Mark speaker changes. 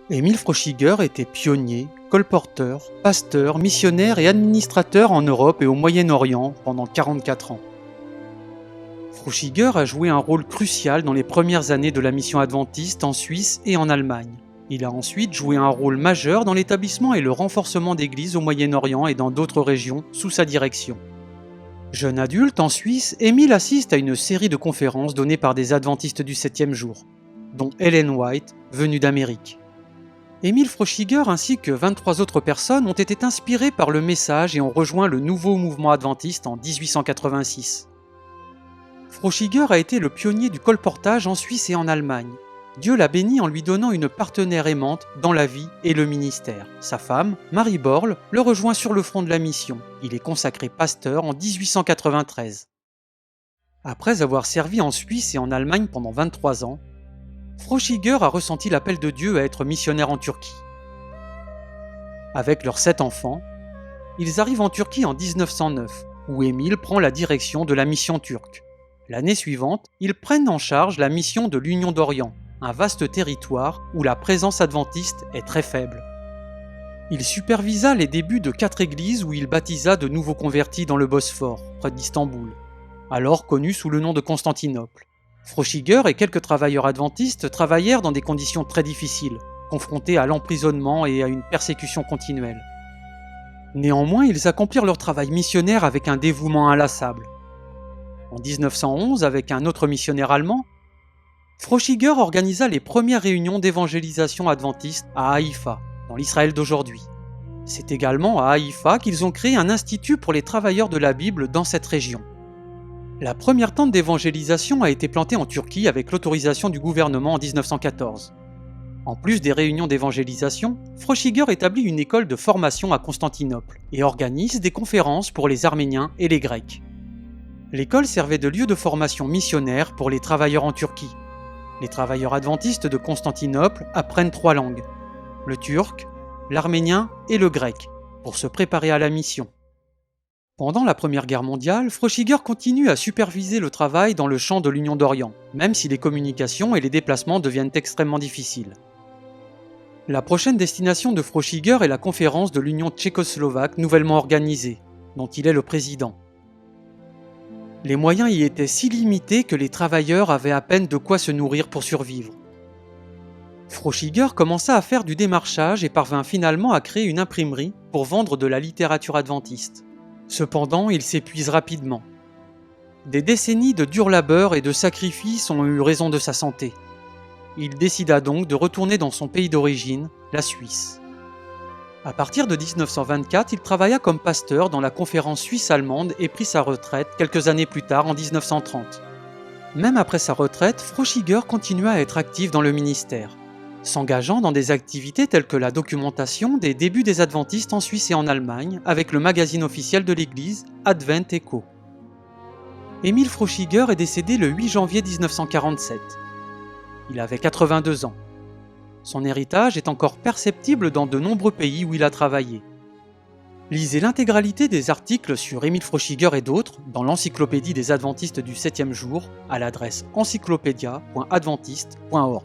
Speaker 1: Émile Froschiger était pionnier, colporteur, pasteur, missionnaire et administrateur en Europe et au Moyen-Orient pendant 44 ans. Froschiger a joué un rôle crucial dans les premières années de la mission adventiste en Suisse et en Allemagne. Il a ensuite joué un rôle majeur dans l'établissement et le renforcement d'églises au Moyen-Orient et dans d'autres régions sous sa direction. Jeune adulte en Suisse, Émile assiste à une série de conférences données par des adventistes du 7e jour, dont Ellen White, venue d'Amérique. Émile Froschiger ainsi que 23 autres personnes ont été inspirées par le message et ont rejoint le nouveau mouvement adventiste en 1886. Froschiger a été le pionnier du colportage en Suisse et en Allemagne. Dieu l'a béni en lui donnant une partenaire aimante dans la vie et le ministère. Sa femme, Marie Borle, le rejoint sur le front de la mission. Il est consacré pasteur en 1893. Après avoir servi en Suisse et en Allemagne pendant 23 ans, Froschiger a ressenti l'appel de Dieu à être missionnaire en Turquie. Avec leurs 7 enfants, ils arrivent en Turquie en 1909, où Émile prend la direction de la mission turque. L'année suivante, ils prennent en charge la mission de l'Union d'Orient, un vaste territoire où la présence adventiste est très faible. Il supervisa les débuts de 4 églises où il baptisa de nouveaux convertis dans le Bosphore, près d'Istanbul, alors connu sous le nom de Constantinople. Froschiger et quelques travailleurs adventistes travaillèrent dans des conditions très difficiles, confrontés à l'emprisonnement et à une persécution continuelle. Néanmoins, ils accomplirent leur travail missionnaire avec un dévouement inlassable. En 1911, avec un autre missionnaire allemand, Froschiger organisa les premières réunions d'évangélisation adventiste à Haïfa, dans l'Israël d'aujourd'hui. C'est également à Haïfa qu'ils ont créé un institut pour les travailleurs de la Bible dans cette région. La première tente d'évangélisation a été plantée en Turquie avec l'autorisation du gouvernement en 1914. En plus des réunions d'évangélisation, Froschiger établit une école de formation à Constantinople et organise des conférences pour les Arméniens et les Grecs. L'école servait de lieu de formation missionnaire pour les travailleurs en Turquie. Les travailleurs adventistes de Constantinople apprennent 3 langues, le turc, l'arménien et le grec, pour se préparer à la mission. Pendant la Première Guerre mondiale, Froschiger continue à superviser le travail dans le champ de l'Union d'Orient, même si les communications et les déplacements deviennent extrêmement difficiles. La prochaine destination de Froschiger est la conférence de l'Union tchécoslovaque nouvellement organisée, dont il est le président. Les moyens y étaient si limités que les travailleurs avaient à peine de quoi se nourrir pour survivre. Froschiger commença à faire du démarchage et parvint finalement à créer une imprimerie pour vendre de la littérature adventiste. Cependant, il s'épuise rapidement. Des décennies de dur labeur et de sacrifices ont eu raison de sa santé. Il décida donc de retourner dans son pays d'origine, la Suisse. À partir de 1924, il travailla comme pasteur dans la conférence suisse-allemande et prit sa retraite quelques années plus tard, en 1930. Même après sa retraite, Froschiger continua à être actif dans le ministère, s'engageant dans des activités telles que la documentation des débuts des adventistes en Suisse et en Allemagne avec le magazine officiel de l'Église, Advent Echo. Émile Froschiger est décédé le 8 janvier 1947. Il avait 82 ans. Son héritage est encore perceptible dans de nombreux pays où il a travaillé. Lisez l'intégralité des articles sur Émile Froschiger et d'autres dans l'Encyclopédie des adventistes du 7e jour à l'adresse encyclopédia.adventiste.org.